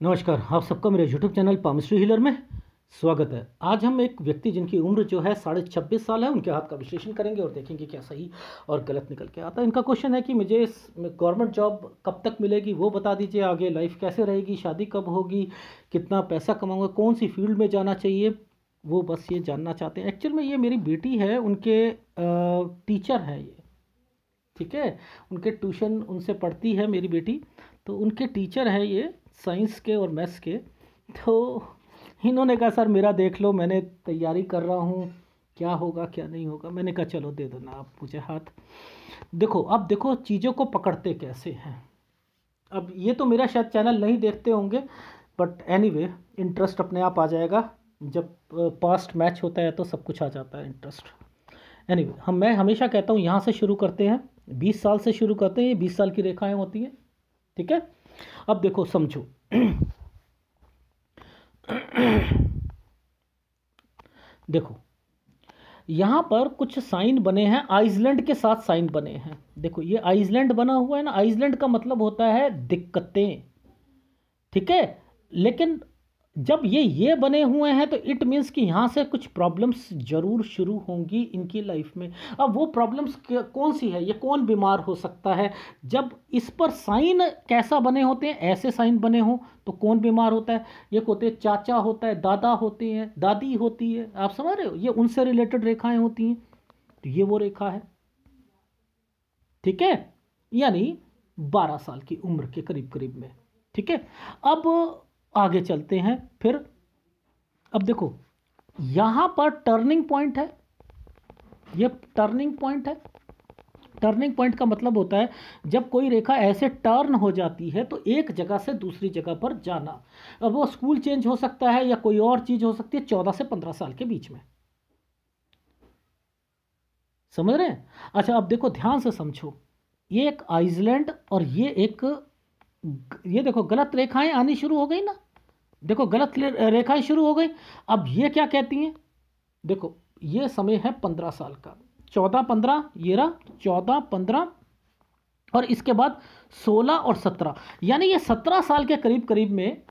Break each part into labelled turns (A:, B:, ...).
A: नमस्कार, आप सबका मेरे यूट्यूब चैनल पामिस्ट्री हीलर में स्वागत है। आज हम एक व्यक्ति जिनकी उम्र जो है 26.5 साल है, उनके हाथ का विश्लेषण करेंगे और देखेंगे क्या सही और गलत निकल के आता है। इनका क्वेश्चन है कि मुझे गवर्नमेंट जॉब कब तक मिलेगी वो बता दीजिए, आगे लाइफ कैसे रहेगी, शादी कब होगी, कितना पैसा कमाऊंगा, कौन सी फील्ड में जाना चाहिए, वो बस ये जानना चाहते हैं। एक्चुअल में ये मेरी बेटी है, उनके टीचर हैं ये, ठीक है। उनके ट्यूशन उनसे पढ़ती है मेरी बेटी, तो उनके टीचर हैं ये, साइंस के और मैथ्स के। तो इन्होंने कहा सर मेरा देख लो, मैंने तैयारी कर रहा हूँ, क्या होगा क्या नहीं होगा। मैंने कहा चलो दे दो ना आप मुझे हाथ। देखो अब देखो चीज़ों को पकड़ते कैसे हैं। अब ये तो मेरा शायद चैनल नहीं देखते होंगे, बट एनीवे इंटरेस्ट अपने आप आ जाएगा। जब पास्ट मैच होता है तो सब कुछ आ जाता है इंटरेस्ट। एनीवे मैं हमेशा कहता हूँ यहाँ से शुरू करते हैं, 20 साल से शुरू करते हैं। ये 20 साल की रेखाएं होती हैं, ठीक है। अब देखो समझो देखो यहाँ पर कुछ साइन बने हैं, आइसलैंड के साथ साइन बने हैं। देखो ये आइसलैंड बना हुआ है ना, आइसलैंड का मतलब होता है दिक्कतें, ठीक है। लेकिन जब ये बने हुए हैं तो इट मीन्स कि यहाँ से कुछ प्रॉब्लम्स जरूर शुरू होंगी इनकी लाइफ में। अब वो प्रॉब्लम्स कौन सी है, ये कौन बीमार हो सकता है। जब इस पर साइन कैसा बने होते हैं, ऐसे साइन बने हो तो कौन बीमार होता है। ये होते हैं चाचा होता है, दादा होते हैं, दादी होती है, आप समझ रहे हो, ये उनसे रिलेटेड रेखाएं होती हैं। तो ये वो रेखा है, ठीक है, यानी 12 साल की उम्र के करीब करीब में, ठीक है। अब आगे चलते हैं फिर। अब देखो यहां पर टर्निंग पॉइंट है, ये टर्निंग पॉइंट है। टर्निंग पॉइंट का मतलब होता है जब कोई रेखा ऐसे टर्न हो जाती है तो एक जगह से दूसरी जगह पर जाना। अब वो स्कूल चेंज हो सकता है या कोई और चीज हो सकती है, 14 से 15 साल के बीच में, समझ रहे हैं। अच्छा अब देखो ध्यान से समझो, ये एक आइसलैंड और ये एक, ये देखो गलत रेखाएं आनी शुरू हो गई ना, देखो गलत रेखाएं शुरू हो गई। अब ये क्या कहती हैं, देखो ये समय है 15 साल का, 14 15, ये रहा 14 15, और इसके बाद 16 और 17, यानी ये 17 साल के करीब करीब में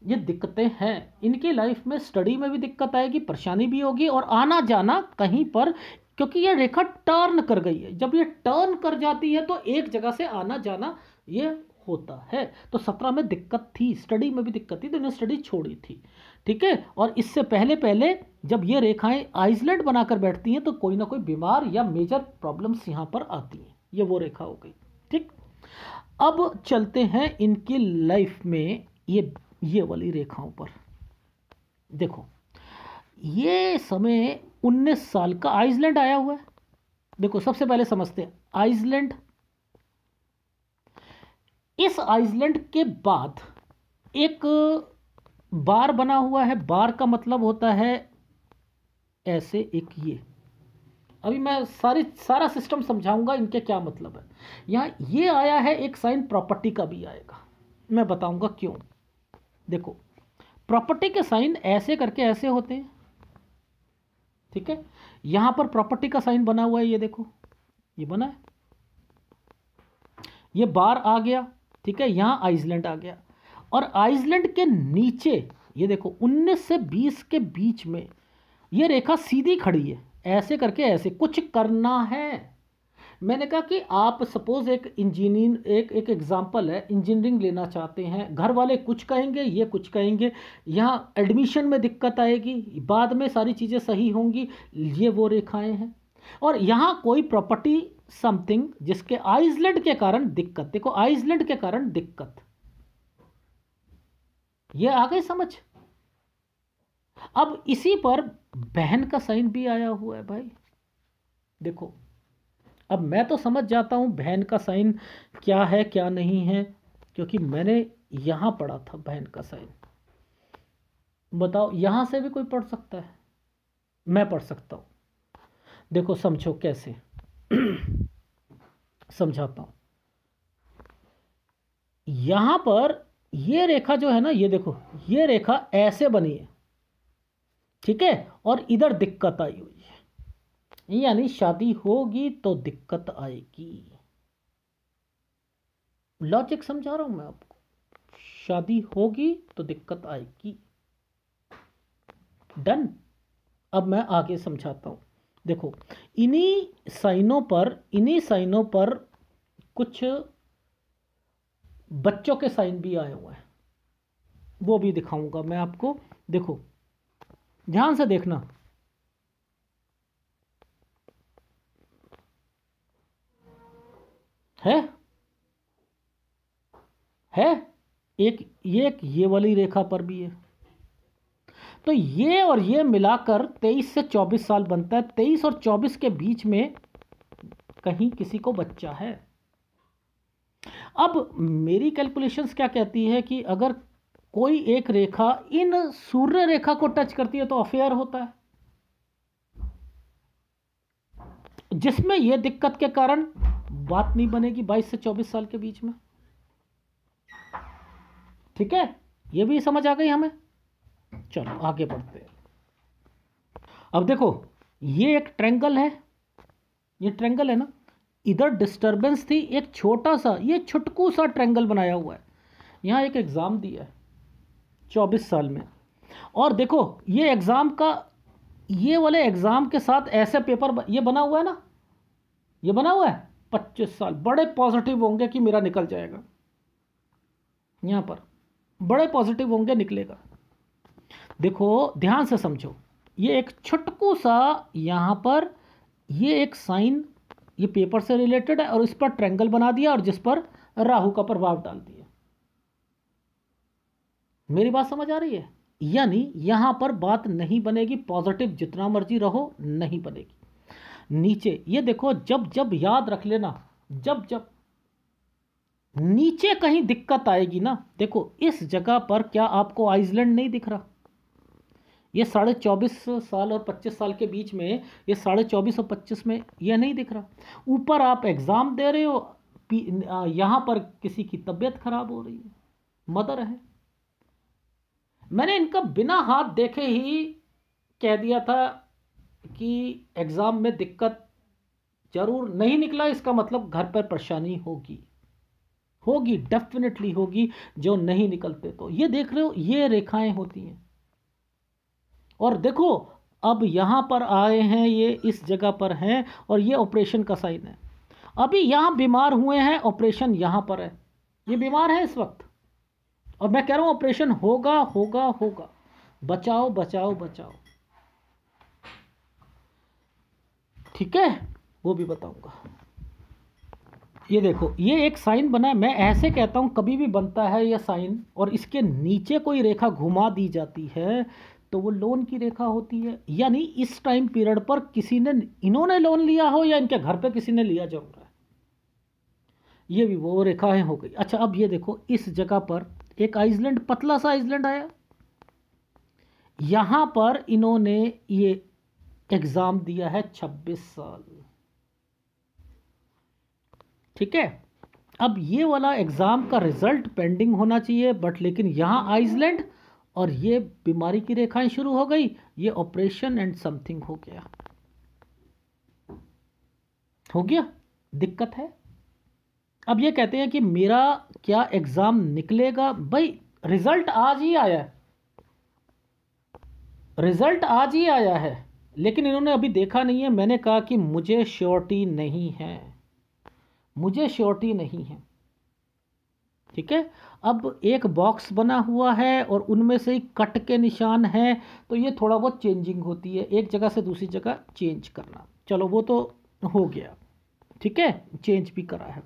A: ये दिक्कतें हैं इनकी लाइफ में। स्टडी में भी दिक्कत आएगी, परेशानी भी होगी, और आना जाना कहीं पर, क्योंकि ये रेखा टर्न कर गई है। जब ये टर्न कर जाती है तो एक जगह से आना जाना ये होता है। तो 17 में दिक्कत थी, स्टडी में भी दिक्कत थी, तो इन्हें स्टडी छोड़ी थी, ठीक है। और इससे पहले पहले जब ये रेखाएं आइसलैंड बनाकर बैठती हैं तो कोई ना कोई बीमार या मेजर प्रॉब्लम्स यहां पर आती हैं। ये वो रेखा हो गई, ठीक। अब चलते हैं इनकी लाइफ में ये वाली रेखाओं पर। देखो ये समय 19 साल का आइसलैंड आया हुआ है। देखो सबसे पहले समझते हैं आइसलैंड। इस आइसलैंड के बाद एक बार बना हुआ है, बार का मतलब होता है ऐसे एक ये। अभी मैं सारा सिस्टम समझाऊंगा इनके क्या मतलब है। यहां ये आया है एक साइन, प्रॉपर्टी का भी आएगा, मैं बताऊंगा क्यों। देखो प्रॉपर्टी के साइन ऐसे करके ऐसे होते हैं, ठीक है। यहां पर प्रॉपर्टी का साइन बना हुआ है, ये देखो ये बना है, ये बार आ गया, ठीक है। यहां आइसलैंड आ गया, और आइसलैंड के नीचे ये देखो 19 से 20 के बीच में ये रेखा सीधी खड़ी है, ऐसे करके ऐसे कुछ करना है। मैंने कहा कि आप सपोज एक इंजीनियर, एक एग्जांपल है, इंजीनियरिंग लेना चाहते हैं, घर वाले कुछ कहेंगे, ये कुछ कहेंगे, यहाँ एडमिशन में दिक्कत आएगी, बाद में सारी चीज़ें सही होंगी, ये वो रेखाएं हैं। और यहाँ कोई प्रॉपर्टी समथिंग जिसके आइसलैंड के कारण दिक्कत, देखो आइसलैंड के कारण दिक्कत, ये आ गई समझ। अब इसी पर बहन का साइन भी आया हुआ है भाई। देखो अब मैं तो समझ जाता हूं बहन का साइन क्या है क्या नहीं है, क्योंकि मैंने यहां पढ़ा था बहन का साइन। बताओ यहां से भी कोई पढ़ सकता है, मैं पढ़ सकता हूं। देखो समझो कैसे समझाता हूं। यहां पर ये रेखा जो है ना, ये देखो ये रेखा ऐसे बनी है, ठीक है, और इधर दिक्कत आई हुई है, यानी शादी होगी तो दिक्कत आएगी। लॉजिक समझा रहा हूं मैं आपको, शादी होगी तो दिक्कत आएगी। डन। अब मैं आगे समझाता हूँ। देखो इन्हीं साइनों पर कुछ बच्चों के साइन भी आए हुए हैं, वो भी दिखाऊंगा मैं आपको। देखो ध्यान से देखना, है है एक ये वाली रेखा पर भी है। तो ये और ये मिलाकर 23 से 24 साल बनता है। 23 और 24 के बीच में कहीं किसी को बच्चा है। अब मेरी कैलकुलेशंस क्या कहती है कि अगर कोई एक रेखा इन सूर्य रेखा को टच करती है तो अफेयर होता है, जिसमें यह दिक्कत के कारण बात नहीं बनेगी 22 से 24 साल के बीच में। ठीक है, यह भी समझ आ गई हमें। चलो आगे बढ़ते हैं। अब देखो ये एक ट्रायंगल है, ये ट्रायंगल है ना, इधर डिस्टरबेंस थी, एक छोटा सा ये छुटकू सा ट्रायंगल बनाया हुआ है। यहां एक एग्जाम दिया है 24 साल में, और देखो ये एग्जाम का, ये वाले एग्जाम के साथ ऐसे पेपर ये बना हुआ है ना, ये बना हुआ है 25 साल बड़े पॉजिटिव होंगे कि मेरा निकल जाएगा। यहां पर बड़े पॉजिटिव होंगे, निकलेगा। देखो ध्यान से समझो, ये एक छुटकू सा यहां पर ये एक साइन, ये पेपर से रिलेटेड है और इस पर ट्रायंगल बना दिया और जिस पर राहु का प्रभाव डाल दिया। मेरी बात समझ आ रही है? यानी यहां पर बात नहीं बनेगी, पॉजिटिव जितना मर्जी रहो नहीं बनेगी। नीचे ये देखो, जब जब याद रख लेना, जब जब नीचे कहीं दिक्कत आएगी ना, देखो इस जगह पर क्या आपको आइसलैंड नहीं दिख रहा? ये 24.5 साल और 25 साल के बीच में, ये 24.5 और 25 में ये नहीं दिख रहा। ऊपर आप एग्जाम दे रहे हो, यहां पर किसी की तबीयत खराब हो रही है, मदर है। मैंने इनका बिना हाथ देखे ही कह दिया था कि एग्जाम में दिक्कत जरूर नहीं निकला, इसका मतलब घर पर परेशानी होगी, होगी डेफिनेटली होगी, जो नहीं निकलते। तो ये देख रहे हो, ये रेखाएं होती हैं। और देखो अब यहां पर आए हैं, ये इस जगह पर हैं और ये ऑपरेशन का साइन है। अभी यहां बीमार हुए हैं, ऑपरेशन यहां पर है, ये बीमार है इस वक्त, और मैं कह रहा हूं ऑपरेशन होगा होगा होगा। बचाओ बचाओ बचाओ, ठीक है, वो भी बताऊंगा। ये देखो ये एक साइन बना है, मैं ऐसे कहता हूं कभी भी बनता है ये साइन और इसके नीचे कोई रेखा घुमा दी जाती है तो वो लोन की रेखा होती है। यानी इस टाइम पीरियड पर किसी ने, इन्होंने लोन लिया हो या इनके घर पे किसी ने लिया जरूर है। ये भी वो रेखाएं हो गई। अच्छा अब ये देखो, इस जगह पर एक आइसलैंड, पतला सा आइसलैंड आया, यहां पर इन्होंने ये एग्जाम दिया है 26 साल। ठीक है, अब ये वाला एग्जाम का रिजल्ट पेंडिंग होना चाहिए, बट लेकिन यहां आइसलैंड और ये बीमारी की रेखाएं शुरू हो गई, ये ऑपरेशन एंड समथिंग हो गया, हो गया, दिक्कत है। अब ये कहते हैं कि मेरा क्या एग्जाम निकलेगा? भाई रिजल्ट आज ही आया है, रिजल्ट आज ही आया है, लेकिन इन्होंने अभी देखा नहीं है। मैंने कहा कि मुझे श्योरिटी नहीं है, मुझे श्योरिटी नहीं है। ठीक है, अब एक बॉक्स बना हुआ है और उनमें से ही कट के निशान है, तो ये थोड़ा बहुत चेंजिंग होती है, एक जगह से दूसरी जगह चेंज करना। चलो वो तो हो गया, ठीक है, चेंज भी करा है।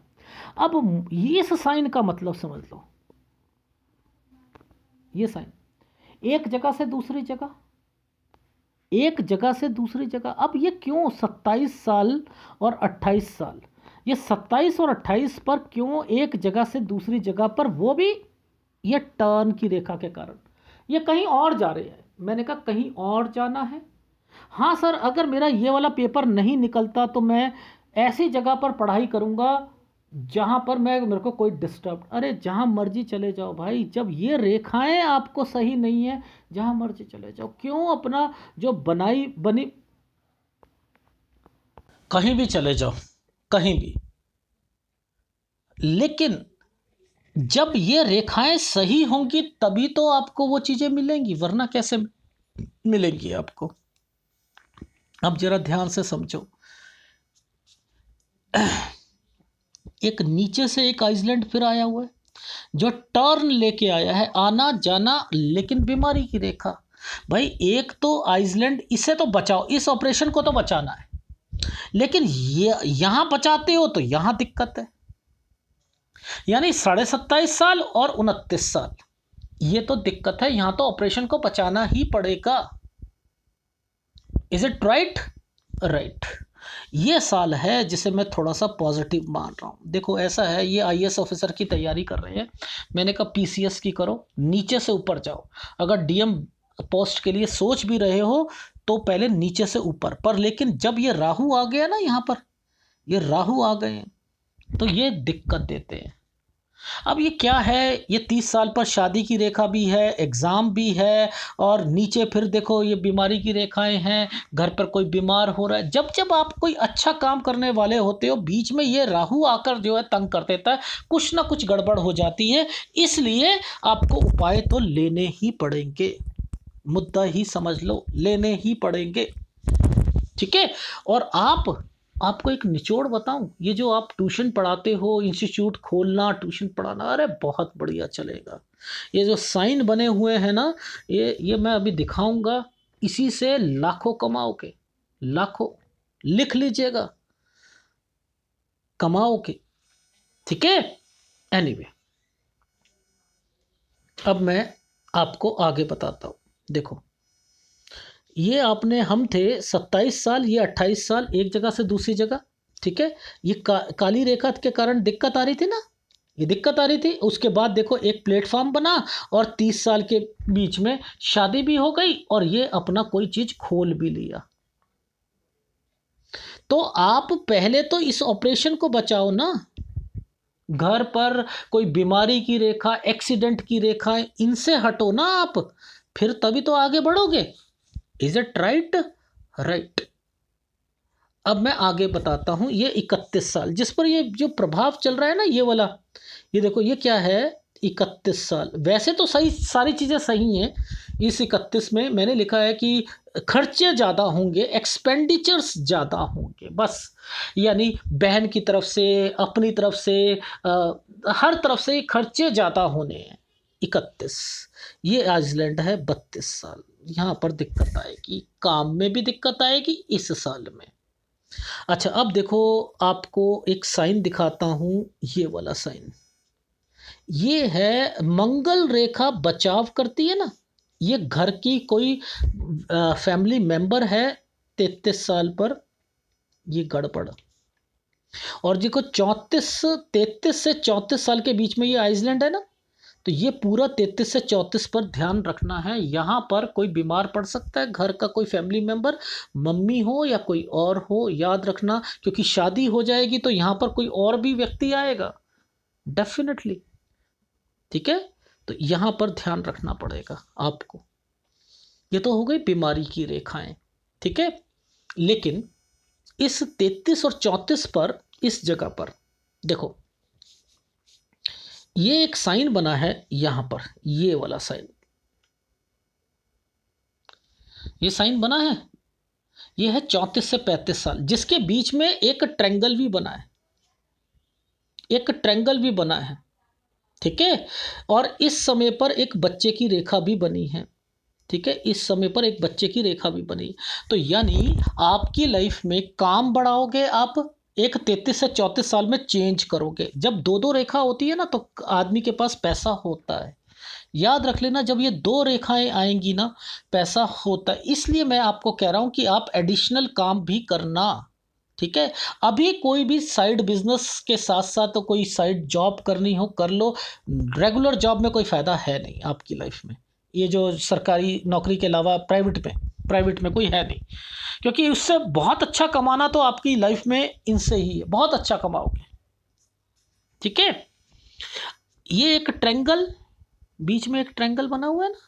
A: अब इस साइन का मतलब समझ लो, ये साइन एक जगह से दूसरी जगह, एक जगह से दूसरी जगह। अब ये क्यों 27 साल और 28 साल, ये 27 और 28 पर क्यों एक जगह से दूसरी जगह पर, वो भी ये टर्न की रेखा के कारण, ये कहीं और जा रहे हैं। मैंने कहा कहीं और जाना है। हाँ सर, अगर मेरा ये वाला पेपर नहीं निकलता तो मैं ऐसी जगह पर पढ़ाई करूँगा जहाँ पर मेरे को कोई डिस्टर्ब, अरे जहाँ मर्जी चले जाओ भाई, जब ये रेखाएं आपको सही नहीं है जहाँ मर्जी चले जाओ, क्यों अपना जो बनी कहीं भी चले जाओ, कहीं भी। लेकिन जब ये रेखाएं सही होंगी तभी तो आपको वो चीजें मिलेंगी, वरना कैसे मिलेंगी आपको। अब जरा ध्यान से समझो, एक नीचे से एक आइसलैंड फिर आया हुआ है जो टर्न लेके आया है, आना जाना, लेकिन बीमारी की रेखा। भाई एक तो आइसलैंड, इसे तो बचाओ, इस ऑपरेशन को तो बचाना है, लेकिन ये यहां बचाते हो तो यहां दिक्कत है। यानी 27.5 साल और 29 साल, ये तो दिक्कत है, यहां तो ऑपरेशन को बचाना ही पड़ेगा। Is it right? राइट। ये साल है जिसे मैं थोड़ा सा पॉजिटिव मान रहा हूं। देखो ऐसा है, ये आईएएस ऑफिसर की तैयारी कर रहे हैं, मैंने कहा पीसीएस की करो, नीचे से ऊपर जाओ। अगर डीएम पोस्ट के लिए सोच भी रहे हो तो पहले नीचे से ऊपर पर, लेकिन जब ये राहु आ गया ना, यहां पर ये राहु आ गए तो ये दिक्कत देते हैं। अब ये क्या है, ये 30 साल पर शादी की रेखा भी है, एग्ज़ाम भी है, और नीचे फिर देखो ये बीमारी की रेखाएं हैं, घर पर कोई बीमार हो रहा है। जब जब आप कोई अच्छा काम करने वाले होते हो, बीच में ये राहु आकर जो है तंग कर देता है, कुछ ना कुछ गड़बड़ हो जाती है। इसलिए आपको उपाय तो लेने ही पड़ेंगे, मुद्दा ही समझ लो, लेने ही पड़ेंगे। ठीक है। और आपको एक निचोड़ बताऊं, ये जो आप ट्यूशन पढ़ाते हो, इंस्टीट्यूट खोलना, ट्यूशन पढ़ाना, अरे बहुत बढ़िया चलेगा। ये जो साइन बने हुए हैं ना, ये मैं अभी दिखाऊंगा, इसी से लाखों कमाओगे, लाखों, लिख लीजिएगा, कमाओगे। ठीक है। एनीवे, अब मैं आपको आगे बताता हूं। देखो ये आपने, हम थे 27 साल, ये 28 साल, एक जगह से दूसरी जगह। ठीक है। ये काली रेखा के कारण दिक्कत आ रही थी ना, ये दिक्कत आ रही थी। उसके बाद देखो एक प्लेटफॉर्म बना और 30 साल के बीच में शादी भी हो गई और ये अपना कोई चीज खोल भी लिया। तो आप पहले तो इस ऑपरेशन को बचाओ ना, घर पर कोई बीमारी की रेखा, एक्सीडेंट की रेखा, इनसे हटो ना आप, फिर तभी तो आगे बढ़ोगे। Is it right? राइट। अब मैं आगे बताता हूं, ये 31 साल जिस पर ये जो प्रभाव चल रहा है ना, ये वाला, ये देखो ये क्या है, 31 साल। वैसे तो सही, सारी चीज़ें सही हैं। इस 31 में मैंने लिखा है कि खर्चे ज़्यादा होंगे, एक्सपेंडिचर्स ज़्यादा होंगे, बस। यानी बहन की तरफ से, अपनी तरफ से, हर तरफ से खर्चे ज़्यादा होने हैं। 31, ये आइसलैंड है 32 साल। यहाँ पर दिक्कत आएगी, काम में भी दिक्कत आएगी इस साल में। अच्छा अब देखो, आपको एक साइन दिखाता हूँ, ये वाला साइन, ये है मंगल रेखा बचाव करती है ना, ये घर की कोई फैमिली मेंबर है 33 साल पर, ये गड़बड़। और देखो 33 से 34 साल के बीच में ये आइसलैंड है ना, तो ये पूरा 33 से 34 पर ध्यान रखना है। यहाँ पर कोई बीमार पड़ सकता है, घर का कोई फैमिली मेंबर, मम्मी हो या कोई और हो, याद रखना, क्योंकि शादी हो जाएगी तो यहाँ पर कोई और भी व्यक्ति आएगा डेफिनेटली। ठीक है। तो यहाँ पर ध्यान रखना पड़ेगा आपको। ये तो हो गई बीमारी की रेखाएं। ठीक है। लेकिन इस 33 और 34 पर, इस जगह पर देखो, ये एक साइन बना है यहां पर, ये वाला साइन, ये साइन बना है, ये है 34 से 35 साल, जिसके बीच में एक ट्रायंगल भी बना है, एक ट्रायंगल भी बना है। ठीक है। और इस समय पर एक बच्चे की रेखा भी बनी है। ठीक है। इस समय पर एक बच्चे की रेखा भी बनी। तो यानी आपकी लाइफ में काम बढ़ाओगे आप, एक 33 से 34 साल में चेंज करोगे। जब दो दो रेखा होती है ना, तो आदमी के पास पैसा होता है। याद रख लेना, जब ये दो रेखाएं आएंगी ना, पैसा होता है। इसलिए मैं आपको कह रहा हूं कि आप एडिशनल काम भी करना। ठीक है। अभी कोई भी साइड बिजनेस के साथ साथ तो कोई साइड जॉब करनी हो कर लो, रेगुलर जॉब में कोई फ़ायदा है नहीं आपकी लाइफ में। ये जो सरकारी नौकरी के अलावा प्राइवेट में कोई है नहीं, क्योंकि उससे बहुत अच्छा कमाना तो आपकी लाइफ में इनसे ही है, बहुत अच्छा कमाओगे। ठीक है। ये एक ट्रायंगल, बीच में एक ट्रायंगल बना हुआ है ना,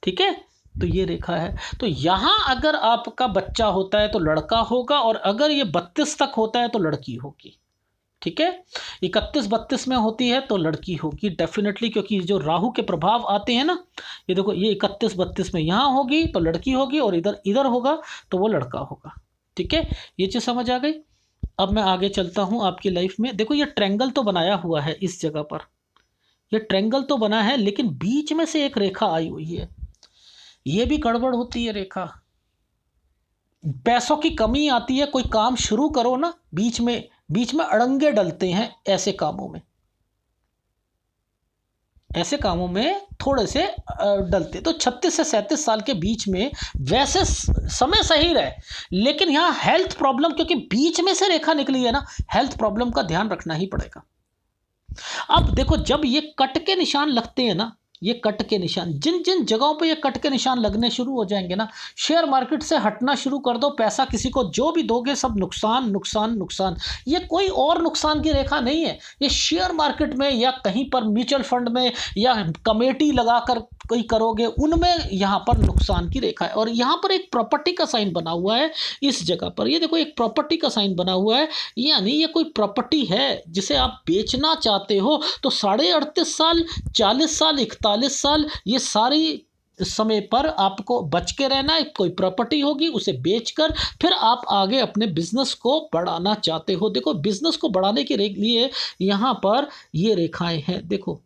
A: ठीक है, तो ये रेखा है। तो यहां अगर आपका बच्चा होता है तो लड़का होगा, और अगर ये 32 तक होता है तो लड़की होगी। ठीक है। 31-32 में होती है तो लड़की होगी डेफिनेटली, क्योंकि जो राहु के प्रभाव आते हैं ना, ये देखो ये 31-32 में यहाँ होगी तो लड़की होगी, और इधर इधर होगा तो वो लड़का होगा। ठीक है, ये चीज़ समझ आ गई। अब मैं आगे चलता हूँ आपकी लाइफ में। देखो ये ट्रायंगल तो बनाया हुआ है इस जगह पर, ये ट्रायंगल तो बना है, लेकिन बीच में से एक रेखा आई हुई है, ये भी गड़बड़ होती है रेखा। पैसों की कमी आती है, कोई काम शुरू करो ना, बीच में अड़ंगे डलते हैं ऐसे कामों में, ऐसे कामों में थोड़े से डलते। तो 36 से 37 साल के बीच में वैसे समय सही रहे, लेकिन यहाँ हेल्थ प्रॉब्लम, क्योंकि बीच में से रेखा निकली है ना, हेल्थ प्रॉब्लम का ध्यान रखना ही पड़ेगा। अब देखो जब ये कट के निशान लगते हैं ना, ये कट के निशान, जिन जिन जगहों पे ये कट के निशान लगने शुरू हो जाएंगे ना, शेयर मार्केट से हटना शुरू कर दो। पैसा किसी को जो भी दोगे सब नुकसान नुकसान नुकसान। ये कोई और नुकसान की रेखा नहीं है, ये शेयर मार्केट में या कहीं पर म्यूचुअल फंड में या कमेटी लगाकर कोई करोगे, उनमें यहाँ पर नुकसान की रेखा है। और यहाँ पर एक प्रॉपर्टी का साइन बना हुआ है इस जगह पर, ये देखो एक प्रॉपर्टी का साइन बना हुआ है, यानी ये कोई प्रॉपर्टी है जिसे आप बेचना चाहते हो। तो 38.5 साल, 40 साल, 41 साल, ये सारी समय पर आपको बच के रहना है। कोई प्रॉपर्टी होगी उसे बेचकर फिर आप आगे अपने बिजनेस को बढ़ाना चाहते हो। देखो बिजनेस को बढ़ाने के लिए यहाँ पर ये रेखाएं हैं, देखो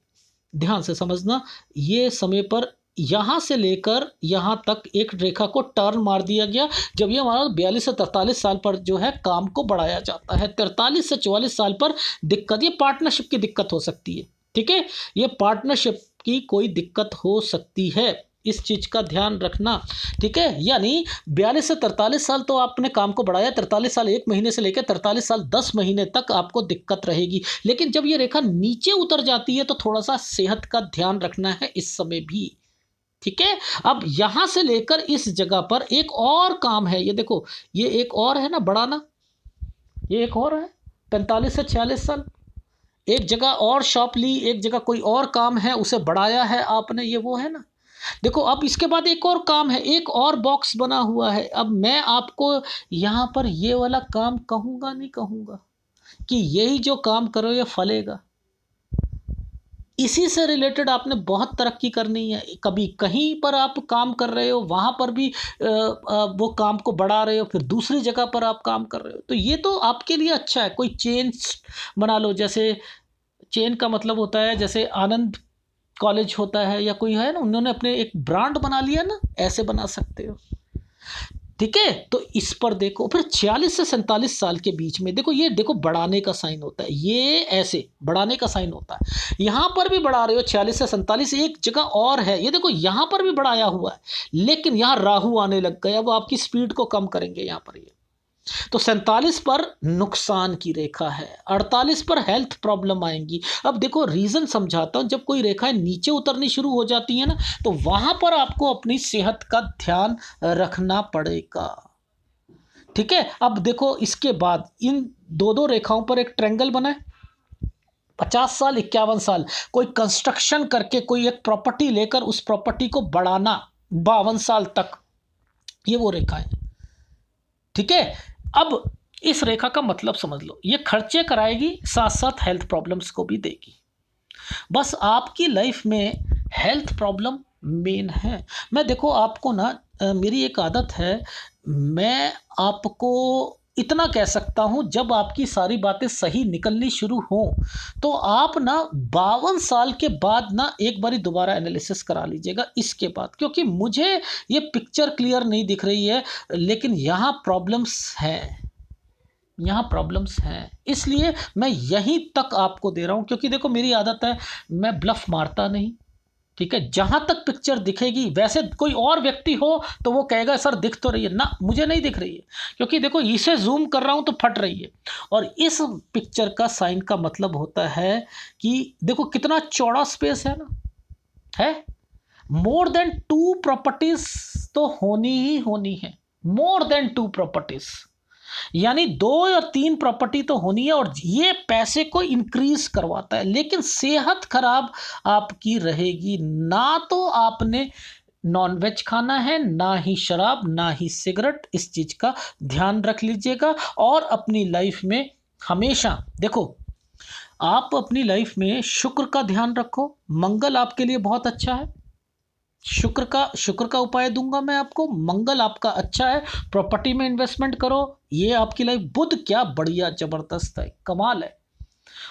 A: ध्यान से समझना। ये समय पर यहाँ से लेकर यहाँ तक एक रेखा को टर्न मार दिया गया, जब ये हमारा 42 से 43 साल पर जो है काम को बढ़ाया जाता है। 43 से 44 साल पर दिक्कत, ये पार्टनरशिप की दिक्कत हो सकती है। ठीक है, ये पार्टनरशिप की कोई दिक्कत हो सकती है, इस चीज़ का ध्यान रखना। ठीक है, यानी 42 से 43 साल तो आपने काम को बढ़ाया, 43 साल 1 महीने से लेकर 43 साल 10 महीने तक आपको दिक्कत रहेगी। लेकिन जब ये रेखा नीचे उतर जाती है तो थोड़ा सा सेहत का ध्यान रखना है इस समय भी। ठीक है, अब यहां से लेकर इस जगह पर एक और काम है, ये देखो ये एक और है ना बढ़ाना, ये एक और है 45 से 46 साल, एक जगह और शॉप ली, एक जगह कोई और काम है उसे बढ़ाया है आपने, ये वो है ना। देखो अब इसके बाद एक और काम है, एक और बॉक्स बना हुआ है। अब मैं आपको यहाँ पर ये वाला काम कहूँगा नहीं कहूँगा कि यही जो काम करो ये फलेगा, इसी से रिलेटेड आपने बहुत तरक्की करनी है। कभी कहीं पर आप काम कर रहे हो, वहाँ पर भी वो काम को बढ़ा रहे हो, फिर दूसरी जगह पर आप काम कर रहे हो, तो ये तो आपके लिए अच्छा है। कोई चेन बना लो, जैसे चेन का मतलब होता है जैसे आनंद कॉलेज होता है या कोई है ना, उन्होंने अपने एक ब्रांड बना लिया ना, ऐसे बना सकते हो। ठीक है, तो इस पर देखो फिर 46 से 47 साल के बीच में देखो, ये देखो बढ़ाने का साइन होता है, ये ऐसे बढ़ाने का साइन होता है। यहाँ पर भी बढ़ा रहे हो 46 से 47, एक जगह और है, ये देखो यहाँ पर भी बढ़ाया हुआ है, लेकिन यहाँ राहु आने लग गया, वो आपकी स्पीड को कम करेंगे यहाँ पर। ये तो 47 पर नुकसान की रेखा है, 48 पर हेल्थ प्रॉब्लम आएंगी। अब देखो रीजन समझाता हूं, जब कोई रेखाएं नीचे उतरनी शुरू हो जाती है ना, तो वहां पर आपको अपनी सेहत का ध्यान रखना पड़ेगा। ठीक है, अब देखो इसके बाद इन दो रेखाओं पर एक ट्रायंगल बना है, 50 साल 51 साल, कोई कंस्ट्रक्शन करके कोई एक प्रॉपर्टी लेकर उस प्रॉपर्टी को बढ़ाना 52 साल तक, ये वो रेखाएं। ठीक है, अब इस रेखा का मतलब समझ लो, ये खर्चे कराएगी साथ साथ हेल्थ प्रॉब्लम्स को भी देगी। बस आपकी लाइफ में हेल्थ प्रॉब्लम मेन है। मैं देखो आपको ना मेरी एक आदत है, मैं आपको इतना कह सकता हूँ, जब आपकी सारी बातें सही निकलनी शुरू हों तो आप ना 52 साल के बाद ना एक बारी दोबारा एनालिसिस करा लीजिएगा इसके बाद, क्योंकि मुझे ये पिक्चर क्लियर नहीं दिख रही है, लेकिन यहाँ प्रॉब्लम्स हैं, यहाँ प्रॉब्लम्स हैं, इसलिए मैं यहीं तक आपको दे रहा हूँ। क्योंकि देखो मेरी आदत है, मैं ब्लफ मारता नहीं। ठीक है, जहां तक पिक्चर दिखेगी, वैसे कोई और व्यक्ति हो तो वो कहेगा सर दिख तो रही है ना, मुझे नहीं दिख रही है, क्योंकि देखो इसे जूम कर रहा हूं तो फट रही है। और इस पिक्चर का साइन का मतलब होता है कि देखो कितना चौड़ा स्पेस है ना, है मोर देन 2 प्रॉपर्टीज तो होनी ही होनी है, मोर देन 2 प्रॉपर्टीज, यानी 2 या 3 प्रॉपर्टी तो होनी है। और ये पैसे को इंक्रीज करवाता है, लेकिन सेहत खराब आपकी रहेगी। ना तो आपने नॉनवेज खाना है, ना ही शराब, ना ही सिगरेट, इस चीज का ध्यान रख लीजिएगा। और अपनी लाइफ में हमेशा देखो आप अपनी लाइफ में शुक्र का ध्यान रखो, मंगल आपके लिए बहुत अच्छा है। शुक्र का उपाय दूंगा मैं आपको, मंगल आपका अच्छा है, प्रॉपर्टी में इन्वेस्टमेंट करो, ये आपकी लाइफ। बुध क्या बढ़िया जबरदस्त है, कमाल है,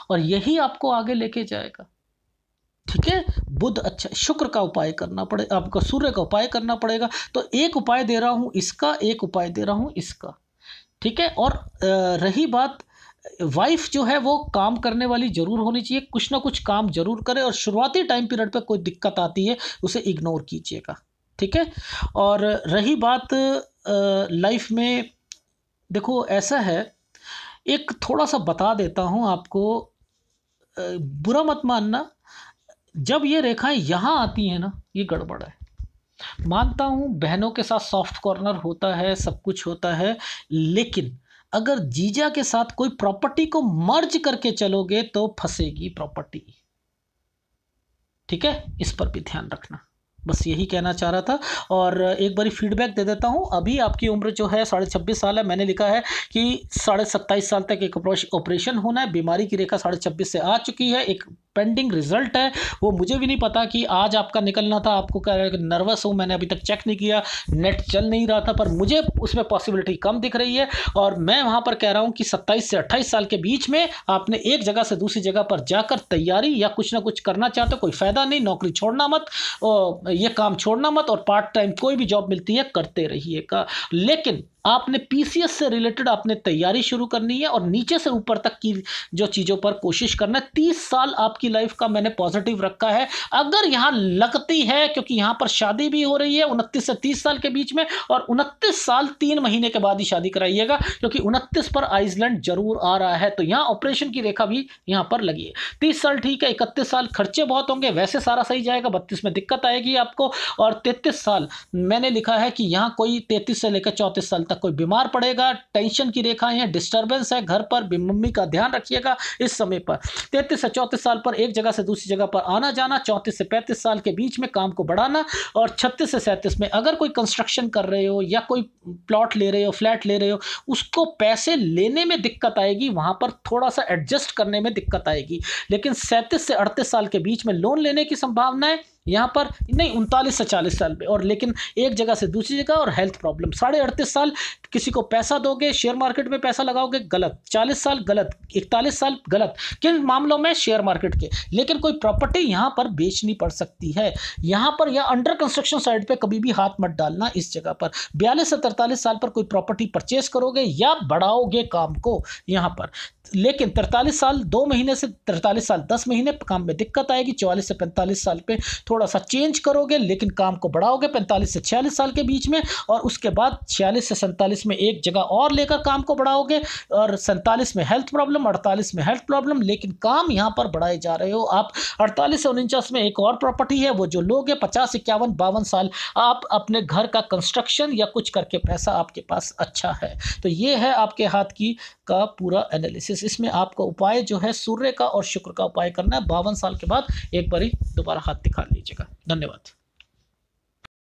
A: और यही आपको आगे लेके जाएगा। ठीक है, बुध अच्छा, शुक्र का उपाय करना पड़े आपको, सूर्य का उपाय करना पड़ेगा। तो एक उपाय दे रहा हूं इसका, एक उपाय दे रहा हूं इसका। ठीक है, और रही बात, वाइफ जो है वो काम करने वाली जरूर होनी चाहिए, कुछ ना कुछ काम जरूर करे, और शुरुआती टाइम पीरियड पे कोई दिक्कत आती है उसे इग्नोर कीजिएगा। ठीक है, और रही बात लाइफ में, देखो ऐसा है, एक थोड़ा सा बता देता हूँ आपको, बुरा मत मानना, जब ये रेखाएं यहाँ आती हैं ना, ये गड़बड़ है। मानता हूँ बहनों के साथ सॉफ्ट कॉर्नर होता है, सब कुछ होता है, लेकिन अगर जीजा के साथ कोई प्रॉपर्टी को मर्ज करके चलोगे तो फंसेगी प्रॉपर्टी। ठीक है, इस पर भी ध्यान रखना, बस यही कहना चाह रहा था। और एक बारी फीडबैक दे देता हूँ, अभी आपकी उम्र जो है 26.5 साल है, मैंने लिखा है कि 27.5 साल तक एक ऑपरेशन होना है, बीमारी की रेखा 26.5 से आ चुकी है, एक पेंडिंग रिजल्ट है, वो मुझे भी नहीं पता कि आज आपका निकलना था, आपको कह रहा है कि नर्वस हूँ, मैंने अभी तक चेक नहीं किया, नेट चल नहीं रहा था, पर मुझे उसमें पॉसिबिलिटी कम दिख रही है, और मैं वहाँ पर कह रहा हूँ कि 27 से 28 साल के बीच में आपने एक जगह से दूसरी जगह पर जाकर तैयारी या कुछ ना कुछ करना चाहते हो, कोई फ़ायदा नहीं, नौकरी छोड़ना मत, ये काम छोड़ना मत, और पार्ट टाइम कोई भी जॉब मिलती है करते रहिएगा। लेकिन आपने पीसीएस से रिलेटेड आपने तैयारी शुरू करनी है, और नीचे से ऊपर तक की जो चीज़ों पर कोशिश करना है। 30 साल आपकी लाइफ का मैंने पॉजिटिव रखा है, अगर यहाँ लगती है, क्योंकि यहाँ पर शादी भी हो रही है 29 से 30 साल के बीच में, और 29 साल 3 महीने के बाद ही शादी कराइएगा, क्योंकि 29 पर आइसलैंड जरूर आ रहा है, तो यहाँ ऑपरेशन की रेखा भी यहाँ पर लगी है। 30 साल ठीक है, 31 साल खर्चे बहुत होंगे, वैसे सारा सही जाएगा, 32 में दिक्कत आएगी आपको, और 33 साल मैंने लिखा है कि यहाँ कोई 33 से लेकर 34 साल कोई बीमार पड़ेगा, टेंशन की रेखाएं हैं, डिस्टरबेंस है घर पर, मम्मी का ध्यान रखिएगा इस समय पर। 33 से 34 साल पर एक जगह से दूसरी जगह पर आना जाना, 34 से 35 साल के बीच में काम को बढ़ाना, और 36 से 37 में अगर कोई कंस्ट्रक्शन कर रहे हो या कोई प्लॉट ले रहे हो, फ्लैट ले रहे हो, उसको पैसे लेने में दिक्कत आएगी, वहां पर थोड़ा सा एडजस्ट करने में दिक्कत आएगी। लेकिन 37 से 38 साल के बीच में लोन लेने की संभावना है यहाँ पर नहीं, 39 से 40 साल पे, और लेकिन एक जगह से दूसरी जगह, और हेल्थ प्रॉब्लम। 38.5 साल किसी को पैसा दोगे, शेयर मार्केट में पैसा लगाओगे, गलत। 40 साल गलत, 41 साल गलत, किन मामलों में, शेयर मार्केट के। लेकिन कोई प्रॉपर्टी यहाँ पर बेचनी पड़ सकती है, यहाँ पर या अंडर कंस्ट्रक्शन साइड पे कभी भी हाथ मत डालना इस जगह पर। 42 से 43 साल पर कोई प्रॉपर्टी परचेस करोगे या बढ़ाओगे काम को यहाँ पर। लेकिन 43 साल 2 महीने से 43 साल 10 महीने काम में दिक्कत आएगी। 44 से 45 साल पे थोड़ा सा चेंज करोगे, लेकिन काम को बढ़ाओगे 45 से 46 साल के बीच में, और उसके बाद 46 से 47 में एक जगह और लेकर काम को बढ़ाओगे, और 47 में हेल्थ प्रॉब्लम, 48 में हेल्थ प्रॉब्लम, लेकिन काम यहाँ पर बढ़ाए जा रहे हो आप। 48 से 49 में एक और प्रॉपर्टी है, वो जो लोगे 50, 51, 52 साल आप अपने घर का कंस्ट्रक्शन या कुछ करके पैसा आपके पास अच्छा है। तो ये है आपके हाथ की का पूरा एनालिसिस। इसमें आपका उपाय जो है सूर्य का और शुक्र का उपाय करना है। 52 साल के बाद एक बारी दोबारा हाथ दिखा लीजिएगा। धन्यवाद।